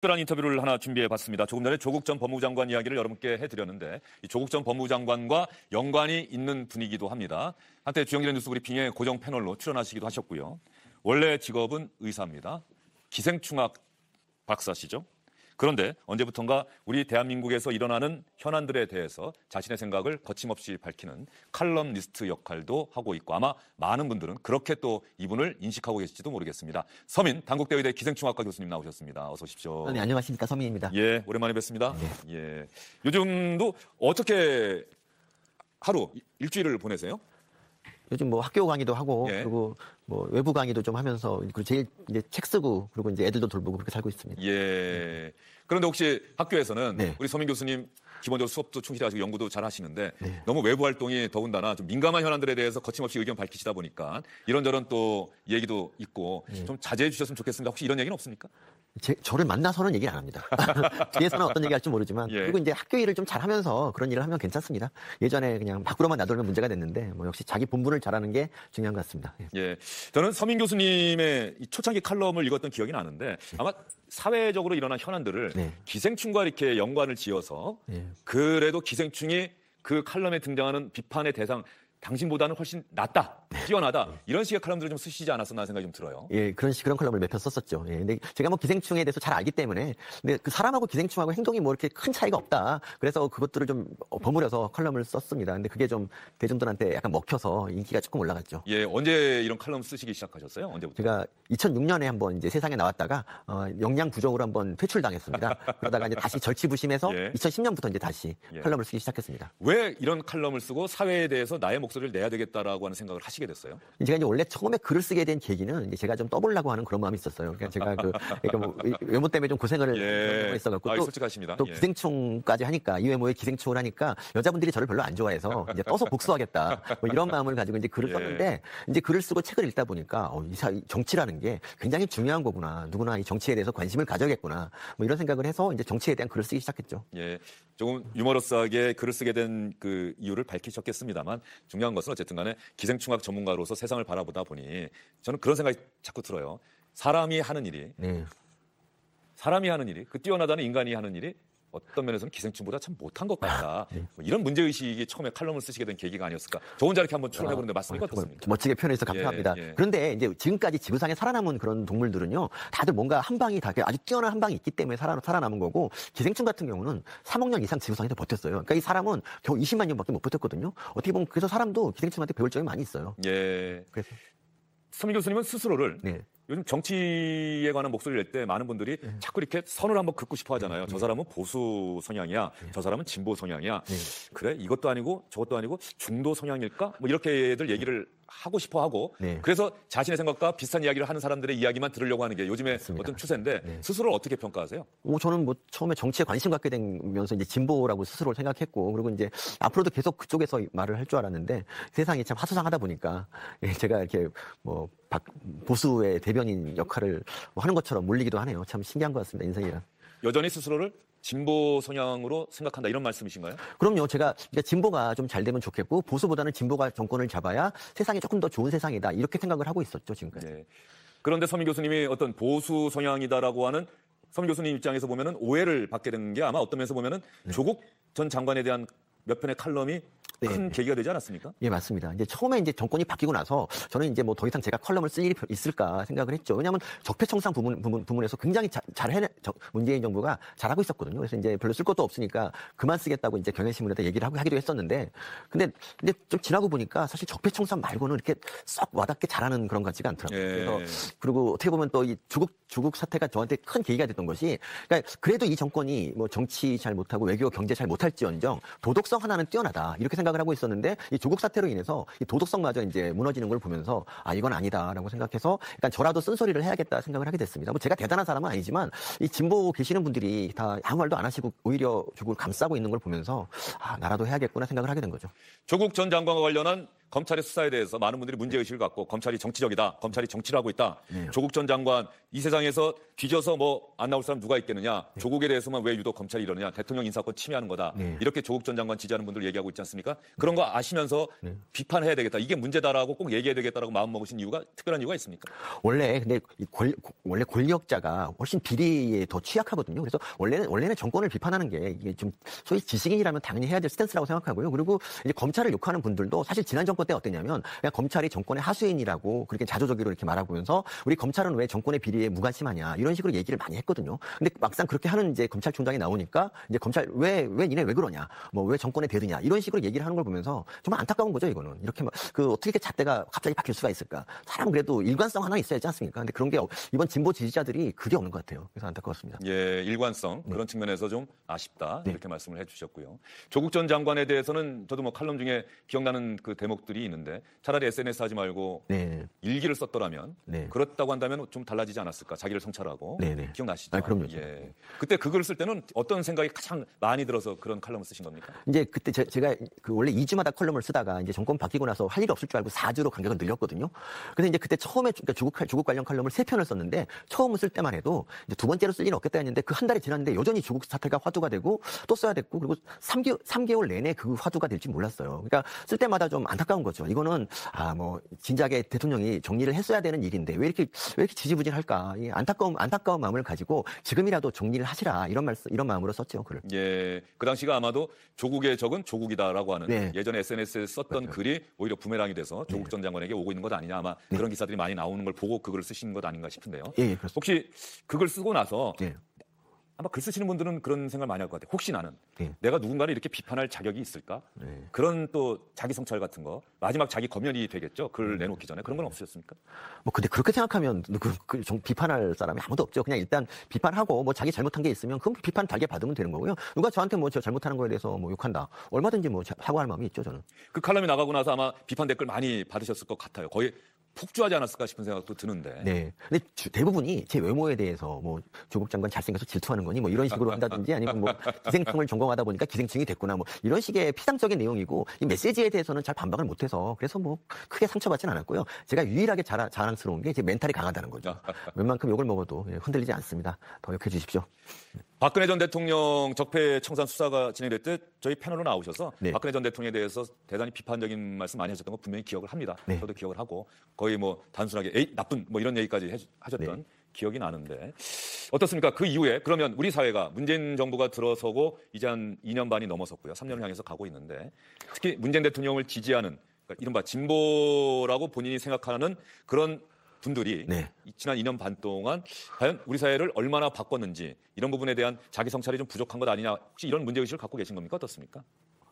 특별한 인터뷰를 하나 준비해봤습니다. 조금 전에 조국 전 법무부 장관 이야기를 여러분께 해드렸는데 이 조국 전 법무부 장관과 연관이 있는 분이기도 합니다. 한때 주영길의 뉴스 브리핑에 고정 패널로 출연하시기도 하셨고요. 원래 직업은 의사입니다. 기생충학 박사시죠. 그런데 언제부턴가 우리 대한민국에서 일어나는 현안들에 대해서 자신의 생각을 거침없이 밝히는 칼럼니스트 역할도 하고 있고 아마 많은 분들은 그렇게 또 이분을 인식하고 계실지도 모르겠습니다. 서민 단국대의대 기생충학과 교수님 나오셨습니다. 어서 오십시오. 네, 안녕하십니까. 서민입니다. 예, 오랜만에 뵙습니다. 네. 예, 요즘도 어떻게 하루 일주일을 보내세요? 요즘 뭐 학교 강의도 하고 예. 그리고 뭐 외부 강의도 좀 하면서 그리고 제일 이제 책 쓰고 그리고 이제 애들도 돌보고 그렇게 살고 있습니다. 예. 그런데 혹시 학교에서는 네. 우리 서민 교수님 기본적으로 수업도 충실히 하시고 연구도 잘 하시는데 네. 너무 외부 활동이 더군다나 좀 민감한 현안들에 대해서 거침없이 의견 밝히시다 보니까 이런저런 또 얘기도 있고 좀 자제해 주셨으면 좋겠습니다. 혹시 이런 얘기는 없습니까? 저를 만나서는 얘기를 안 합니다. 뒤에서는 어떤 얘기 할지 모르지만 예. 그리고 이제 학교 일을 좀 잘하면서 그런 일을 하면 괜찮습니다. 예전에 그냥 밖으로만 나돌면 문제가 됐는데 뭐 역시 자기 본분을 잘하는 게 중요한 것 같습니다. 예. 예. 저는 서민 교수님의 이 초창기 칼럼을 읽었던 기억이 나는데 아마 사회적으로 일어난 현안들을 네. 기생충과 이렇게 연관을 지어서 예. 그래도 기생충이 그 칼럼에 등장하는 비판의 대상 당신보다는 훨씬 낫다, 뛰어나다 이런 식의 칼럼들을 좀 쓰시지 않았었나 생각이 좀 들어요. 예, 그런 칼럼을 몇 편 썼었죠. 예, 근데 제가 뭐 기생충에 대해서 잘 알기 때문에, 근데 그 사람하고 기생충하고 행동이 뭐 이렇게 큰 차이가 없다. 그래서 그것들을 좀 버무려서 칼럼을 썼습니다. 근데 그게 좀 대중들한테 약간 먹혀서 인기가 조금 올라갔죠. 예, 언제 이런 칼럼 쓰시기 시작하셨어요? 언제부터? 제가 2006년에 한번 이제 세상에 나왔다가 영양 부족으로 한번 퇴출당했습니다. 그러다가 이제 다시 절치부심해서 예. 2010년부터 이제 다시 예. 칼럼을 쓰기 시작했습니다. 왜 이런 칼럼을 쓰고 사회에 대해서 나의 목소리를 내야 되겠다라고 하는 생각을 하시게 됐어요? 제가 이제 원래 처음에 글을 쓰게 된 계기는 이제 제가 좀 떠보려고 하는 그런 마음이 있었어요. 그러니까 제가 그러니까 뭐 외모 때문에 좀 고생을 예. 했어갖고 솔직하십니다. 또 예. 기생충까지 하니까 이 외모에 기생충을 하니까 여자분들이 저를 별로 안 좋아해서 이제 떠서 복수하겠다 뭐 이런 마음을 가지고 이제 글을 예. 썼는데 이제 글을 쓰고 책을 읽다 보니까 이 정치라는 게 굉장히 중요한 거구나. 누구나 이 정치에 대해서 관심을 가져야겠구나. 뭐 이런 생각을 해서 이제 정치에 대한 글을 쓰기 시작했죠. 예, 조금 유머러스하게 글을 쓰게 된 그 이유를 밝히셨겠습니다만 중요한 것은 어쨌든 간에 기생충학 전문가로서 세상을 바라보다 보니 저는 그런 생각이 자꾸 들어요. 사람이 하는 일이 그 뛰어나다는 인간이 하는 일이 어떤 면에서는 기생충보다 참 못한 것 같다. 뭐 이런 문제의식이 처음에 칼럼을 쓰시게 된 계기가 아니었을까. 저 혼자 이렇게 한번 출연해보는데 말씀이 어떻습니까? 멋지게 표현해서 감사합니다. 예. 그런데 이제 지금까지 지구상에 살아남은 그런 동물들은요, 다들 뭔가 한 방이 다 아주 뛰어난 한 방이 있기 때문에 살아남은 거고, 기생충 같은 경우는 3억 년 이상 지구상에서 버텼어요. 그러니까 이 사람은 겨우 20만 년밖에 못 버텼거든요. 어떻게 보면 그래서 사람도 기생충한테 배울 점이 많이 있어요. 예. 그래서 서민 교수님은 스스로를 네. 요즘 정치에 관한 목소리를 낼 때 많은 분들이 자꾸 이렇게 선을 한번 긋고 싶어 하잖아요. 저 사람은 보수 성향이야. 저 사람은 진보 성향이야. 그래? 이것도 아니고 저것도 아니고 중도 성향일까? 뭐 이렇게들 얘기를 하고 싶어 하고 그래서 자신의 생각과 비슷한 이야기를 하는 사람들의 이야기만 들으려고 하는 게 요즘의 맞습니다. 어떤 추세인데 스스로를 어떻게 평가하세요? 저는 뭐 처음에 정치에 관심 갖게 되면서 이제 진보라고 스스로 생각했고, 그리고 이제 앞으로도 계속 그쪽에서 말을 할 줄 알았는데 세상이 참 하수상하다 보니까 제가 이렇게 뭐 보수의 대변인 역할을 하는 것처럼 몰리기도 하네요. 참 신기한 것 같습니다. 인생이란. 여전히 스스로를 진보 성향으로 생각한다 이런 말씀이신가요? 그럼요. 제가 진보가 좀 잘 되면 좋겠고 보수보다는 진보가 정권을 잡아야 세상이 조금 더 좋은 세상이다. 이렇게 생각을 하고 있었죠, 지금까지. 네. 그런데 서민 교수님이 어떤 보수 성향이다라고 하는 서민 교수님 입장에서 보면은 오해를 받게 된 게 아마 어떤 면에서 보면은 조국 전 장관에 대한 몇 편의 칼럼이 큰 계기가 되지 않았습니까? 예, 맞습니다. 이제 처음에 이제 정권이 바뀌고 나서 저는 이제 뭐 더 이상 제가 칼럼을 쓸 일이 있을까 생각을 했죠. 왜냐하면 적폐청산 부분에서 굉장히 문재인 정부가 잘하고 있었거든요. 그래서 이제 별로 쓸 것도 없으니까 그만 쓰겠다고 이제 경향신문에다 얘기를 하기도 했었는데, 근데 좀 지나고 보니까 사실 적폐청산 말고는 이렇게 썩 와닿게 잘하는 그런 것 같지가 않더라고요. 예. 그래서 그리고 어떻게 보면 또 이 조국 사태가 저한테 큰 계기가 됐던 것이, 그러니까 그래도 이 정권이 뭐 정치 잘 못하고 외교 경제 잘 못할지언정 도덕성 하나는 뛰어나다 이렇게 생각을 하고 있었는데, 이 조국 사태로 인해서 이 도덕성마저 이제 무너지는 걸 보면서 이건 아니다라고 생각해서 약간 저라도 쓴소리를 해야겠다 생각을 하게 됐습니다. 뭐 제가 대단한 사람은 아니지만 이 진보 계시는 분들이 다 아무 말도 안 하시고 오히려 조국을 감싸고 있는 걸 보면서 나라도 해야겠구나 생각을 하게 된 거죠. 조국 전 장관과 관련한 검찰의 수사에 대해서 많은 분들이 문제의식을 갖고 검찰이 정치적이다, 검찰이 정치를 하고 있다. 조국 전 장관 이 세상에서 뒤져서 뭐 안 나올 사람 누가 있겠느냐. 조국에 대해서만 왜 유독 검찰이 이러느냐. 대통령 인사권 침해하는 거다. 이렇게 조국 전 장관 지지하는 분들 얘기하고 있지 않습니까? 그런 거 아시면서 비판해야 되겠다. 이게 문제다라고 꼭 얘기해야 되겠다라고 마음 먹으신 이유가 특별한 이유가 있습니까? 원래 근데 원래 권력자가 훨씬 비리에 더 취약하거든요. 그래서 원래는 정권을 비판하는 게 이게 좀 소위 지식인이라면 당연히 해야 될 스탠스라고 생각하고요. 그리고 이제 검찰을 욕하는 분들도 사실 지난 정권 때 어땠냐면 그냥 검찰이 정권의 하수인이라고 그렇게 자조적으로 이렇게 말하면서 우리 검찰은 왜 정권의 비리에 무관심하냐 이런 식으로 얘기를 많이 했거든요. 근데 막상 그렇게 하는 이제 검찰총장이 나오니까 이제 검찰 왜 니네 왜 그러냐, 뭐 왜 정권에 대드냐 이런 식으로 얘기를 하는 걸 보면서 정말 안타까운 거죠. 이거는 이렇게 막 어떻게 이렇게 잣대가 갑자기 바뀔 수가 있을까? 사람 그래도 일관성 하나 있어야지 않습니까? 근데 그런 게 이번 진보 지지자들이 그게 없는 것 같아요. 그래서 안타까웠습니다. 예, 일관성 그런 측면에서 좀 아쉽다 이렇게 말씀을 해주셨고요. 조국 전 장관에 대해서는 저도 뭐 칼럼 중에 기억나는 그 대목들이 있는데 차라리 SNS 하지 말고 일기를 썼더라면 그렇다고 한다면 좀 달라지지 않았을까? 자기를 성찰하고 기억나시죠? 아, 그럼요. 예. 그때 그걸 쓸 때는 어떤 생각이 가장 많이 들어서 그런 칼럼을 쓰신 겁니까? 이제 그때 제가 그 원래 2주마다 컬럼을 쓰다가 이제 정권 바뀌고 나서 할 일이 없을 줄 알고 4주로 간격을 늘렸거든요. 그래서 이제 그때 처음에 그러니까 조국 관련 컬럼을 3편을 썼는데 처음 쓸 때만 해도 이제 두 번째로 쓸 일은 없겠다 했는데 그 한 달이 지났는데 여전히 조국 사태가 화두가 되고 또 써야 됐고 그리고 3개월 내내 그 화두가 될지 몰랐어요. 그러니까 쓸 때마다 좀 안타까운 거죠. 이거는 뭐 진작에 대통령이 정리를 했어야 되는 일인데 왜 이렇게 지지부진할까? 이 안타까운 마음을 가지고 지금이라도 정리를 하시라 이런 마음으로 썼죠. 글을. 예, 그 당시가 아마도 조국의 적은 조국이다라고 하는 예전에 SNS에 썼던 글이 오히려 부메랑이 돼서 조국 전 장관에게 오고 있는 것 아니냐 아마 그런 기사들이 많이 나오는 걸 보고 그 글을 쓰신 것 아닌가 싶은데요. 예, 그렇습니다. 혹시 그 글 쓰고 나서 아마 글 쓰시는 분들은 그런 생각을 많이 할 것 같아요. 혹시 나는 내가 누군가를 이렇게 비판할 자격이 있을까? 그런 또 자기 성찰 같은 거 마지막 자기 검열이 되겠죠. 글 내놓기 전에 그런 건 없으셨습니까? 뭐 근데 그렇게 생각하면 비판할 사람이 아무도 없죠. 그냥 일단 비판하고 뭐 자기 잘못한 게 있으면 그 비판 달게 받으면 되는 거고요. 누가 저한테 뭐 저 잘못하는 거에 대해서 뭐 욕한다. 얼마든지 뭐 사과할 마음이 있죠, 저는. 그 칼럼이 나가고 나서 아마 비판 댓글 많이 받으셨을 것 같아요. 거의 폭주하지 않았을까 싶은 생각도 드는데. 네. 근데 대부분이 제 외모에 대해서 뭐 조국 장관 잘생겨서 질투하는 거니 뭐 이런 식으로 한다든지 아니면 뭐 기생충을 전공하다 보니까 기생충이 됐구나 뭐 이런 식의 피상적인 내용이고 이 메시지에 대해서는 잘 반박을 못해서 그래서 뭐 크게 상처받진 않았고요. 제가 유일하게 자랑스러운 게 제 멘탈이 강하다는 거죠. 웬만큼 욕을 먹어도 흔들리지 않습니다. 더 욕해 주십시오. 박근혜 전 대통령 적폐 청산 수사가 진행될 때 저희 패널로 나오셔서 박근혜 전 대통령에 대해서 대단히 비판적인 말씀 많이 하셨던 거 분명히 기억을 합니다. 저도 기억을 하고 거의 뭐 단순하게 에이 나쁜 뭐 이런 얘기까지 하셨던 기억이 나는데 어떻습니까? 그 이후에 그러면 우리 사회가 문재인 정부가 들어서고 이제 한 2년 반이 넘어섰고요. 3년을 향해서 가고 있는데 특히 문재인 대통령을 지지하는 그러니까 이른바 진보라고 본인이 생각하는 그런 분들이 지난 2년 반 동안 과연 우리 사회를 얼마나 바꿨는지 이런 부분에 대한 자기 성찰이 좀 부족한 것 아니냐 혹시 이런 문제의식을 갖고 계신 겁니까? 어떻습니까?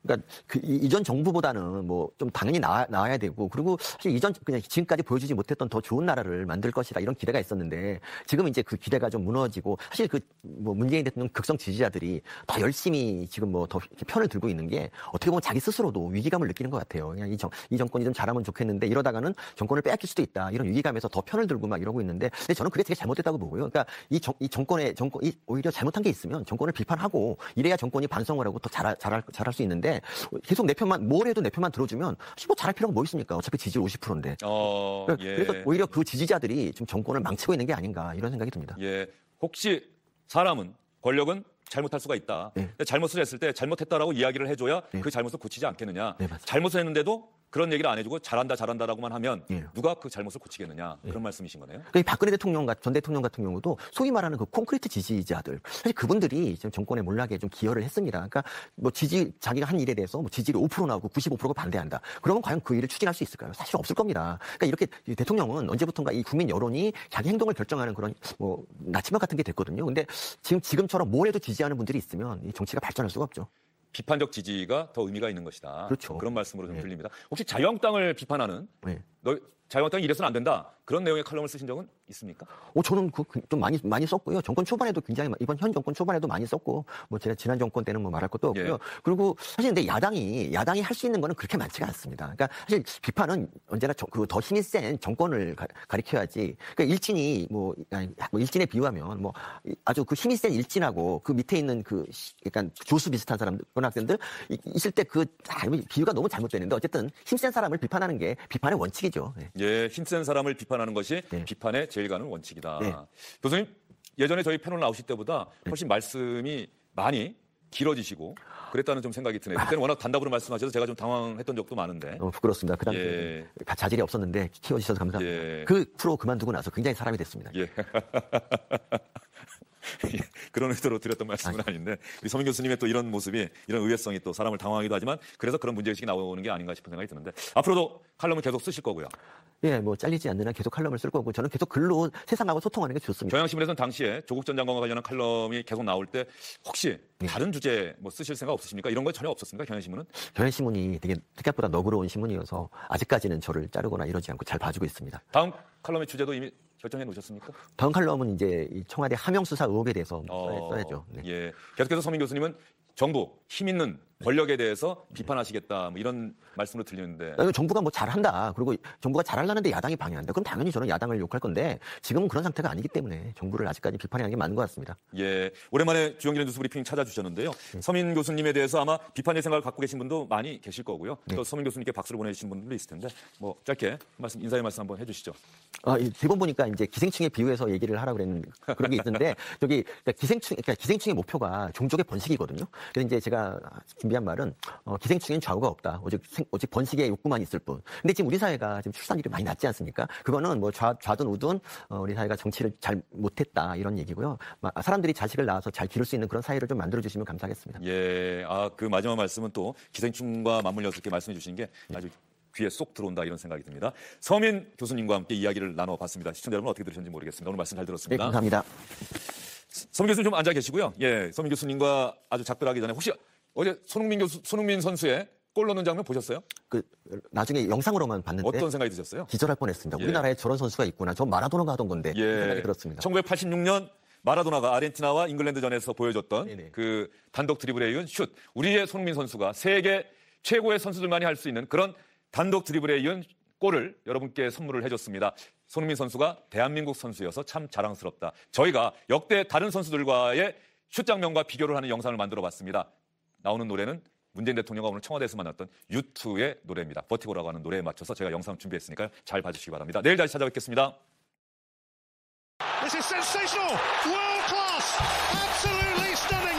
그러니까 이전 정부보다는 뭐 좀 당연히 나와야 되고 그리고 사실 그냥 지금까지 보여주지 못했던 더 좋은 나라를 만들 것이다 이런 기대가 있었는데 지금 이제 그 기대가 좀 무너지고 사실 뭐 문재인 대통령 극성 지지자들이 더 열심히 지금 뭐 더 편을 들고 있는 게 어떻게 보면 자기 스스로도 위기감을 느끼는 것 같아요. 그냥 이 정권이 좀 잘하면 좋겠는데 이러다가는 정권을 빼앗길 수도 있다 이런 위기감에서 더 편을 들고 막 이러고 있는데 근데 저는 그게 되게 잘못됐다고 보고요. 그러니까 이 정권이 오히려 잘못한 게 있으면 정권을 비판하고 이래야 정권이 반성을 하고 더 잘할 수 있는데 계속 뭘 해도 내 편만 들어주면 뭐 잘할 필요가 뭐 있습니까? 어차피 지지율 50%인데. 그래서 오히려 그 지지자들이 좀 정권을 망치고 있는 게 아닌가 이런 생각이 듭니다. 예, 혹시 사람은 권력은 잘못할 수가 있다. 잘못을 했을 때 잘못했다라고 이야기를 해줘야 그 잘못을 고치지 않겠느냐. 잘못을 했는데도 그런 얘기를 안 해주고 잘한다라고만 하면 누가 그 잘못을 고치겠느냐 그런 말씀이신 거네요. 그러니까 박근혜 전 대통령 같은 경우도 소위 말하는 그 콘크리트 지지자들 사실 그분들이 지금 정권의 몰락에 좀 기여를 했습니다. 그러니까 뭐 자기가 한 일에 대해서 뭐 지지율이 5% 나오고 95%가 반대한다. 그러면 과연 그 일을 추진할 수 있을까요? 사실 없을 겁니다. 그러니까 이렇게 대통령은 언제부턴가 이 국민 여론이 자기 행동을 결정하는 그런 뭐 나침반 같은 게 됐거든요. 근데 지금처럼 뭘 해도 지지하는 분들이 있으면 이 정치가 발전할 수가 없죠. 비판적 지지가 더 의미가 있는 것이다. 그렇죠. 그런 말씀으로 좀 들립니다. 혹시 자유한국당을 비판하는 자유한국당이 이래서는 안 된다. 그런 내용의 칼럼을 쓰신 적은 있습니까? 저는 좀 많이 썼고요. 정권 초반에도 이번 현 정권 초반에도 많이 썼고, 뭐 제가 지난 정권 때는 뭐 말할 것도 없고요. 그리고 사실 근데 야당이 할 수 있는 거는 그렇게 많지가 않습니다. 그러니까 사실 비판은 언제나 더 힘이 센 정권을 가리켜야지. 그러니까 일진에 비유하면 뭐 아주 그 힘이 센 일진하고 그 밑에 있는 약간 조수 비슷한 사람들, 그런 학생들 있을 때 비유가 너무 잘못되는데 어쨌든 힘센 사람을 비판하는 게 비판의 원칙이죠. 예, 힘센 사람을 비판하는 것이 비판의 제일 가는 원칙이다. 교수님, 예전에 저희 패널 나오실 때보다 훨씬 말씀이 많이 길어지시고 그랬다는 좀 생각이 드네요. 그때는 워낙 단답으로 말씀하셔서 제가 좀 당황했던 적도 많은데. 너무 부끄럽습니다. 그 당시에 예. 자질이 없었는데 키워주셔서 감사합니다. 예. 그 프로 그만두고 나서 굉장히 사람이 됐습니다. 예. 예, 그런 의도로 드렸던 말씀은 아닌데 우리 서민 교수님의 또 이런 모습이 이런 의외성이 또 사람을 당황하기도 하지만 그래서 그런 문제의식이 나오는 게 아닌가 싶은 생각이 드는데 앞으로도 칼럼을 계속 쓰실 거고요. 예, 뭐 잘리지 않는 한 계속 칼럼을 쓸 거고 저는 계속 글로 세상하고 소통하는 게 좋습니다. 경향신문에서는 당시에 조국 전 장관과 관련한 칼럼이 계속 나올 때 혹시 다른 주제 뭐 쓰실 생각 없으십니까? 이런 거 전혀 없었습니까? 경향신문은? 경향신문이 되게 생각보다 너그러운 신문이어서 아직까지는 저를 자르거나 이러지 않고 잘 봐주고 있습니다. 다음 칼럼의 주제도 이미 결정해 놓으셨습니까? 다음 칼럼은 이제 이 청와대 하명수사 의혹에 대해서 써야죠. 네. 예. 계속해서 서민 교수님은 정부, 힘 있는 권력에 대해서 비판하시겠다 뭐 이런 말씀으로 들리는데 정부가 뭐 잘한다. 그리고 정부가 잘하려는데 야당이 방해한다. 그럼 당연히 저는 야당을 욕할 건데 지금은 그런 상태가 아니기 때문에 정부를 아직까지 비판하는 게 맞는 것 같습니다. 예, 오랜만에 주영길 뉴스 브리핑 찾아주셨는데요. 서민 교수님에 대해서 아마 비판의 생각을 갖고 계신 분도 많이 계실 거고요. 또 서민 교수님께 박수를 보내주신 분들도 있을 텐데 뭐 짧게 인사의 말씀 한번 해주시죠. 대본 보니까 이제 기생충에 비유해서 얘기를 하라 그런 게 있는데 저기 그러니까 기생충의 목표가 종족의 번식이거든요. 그래서 이제 제가 준비한 말은 기생충엔 좌우가 없다. 오직 번식의 욕구만 있을 뿐. 근데 지금 우리 사회가 지금 출산율이 많이 낮지 않습니까? 그거는 뭐 좌든 우든 우리 사회가 정치를 잘 못했다 이런 얘기고요. 사람들이 자식을 낳아서 잘 기를 수 있는 그런 사회를 좀 만들어 주시면 감사하겠습니다. 예, 그 마지막 말씀은 또 기생충과 맞물려서 이렇게 말씀해 주신 게 아주 귀에 쏙 들어온다 이런 생각이 듭니다. 서민 교수님과 함께 이야기를 나눠봤습니다. 시청자 여러분 어떻게 들으셨는지 모르겠습니다. 오늘 말씀 잘 들었습니다. 네, 감사합니다. 서민 교수님 좀 앉아 계시고요. 예, 서민 교수님과 아주 작별하기 전에 혹시 어제 손흥민 선수의 골 넣는 장면 보셨어요? 나중에 영상으로만 봤는데 어떤 생각이 드셨어요? 기절할 뻔했습니다. 예. 우리나라에 저런 선수가 있구나. 저 마라도나가 하던 건데 예. 생각이 들었습니다. 1986년 마라도나가 아르헨티나와 잉글랜드전에서 보여줬던 네네. 그 단독 드리블에 이은 슛. 우리의 손흥민 선수가 세계 최고의 선수들만이 할 수 있는 그런 단독 드리블에 이은 골을 여러분께 선물을 해줬습니다. 손흥민 선수가 대한민국 선수여서 참 자랑스럽다. 저희가 역대 다른 선수들과의 슛 장면과 비교를 하는 영상을 만들어봤습니다. 나오는 노래는 문재인 대통령과 오늘 청와대에서 만났던 U2의 노래입니다. 버티고라고 하는 노래에 맞춰서 제가 영상 준비했으니까요. 잘 봐주시기 바랍니다. 내일 다시 찾아뵙겠습니다. This is sensational! World class! Absolutely stunning!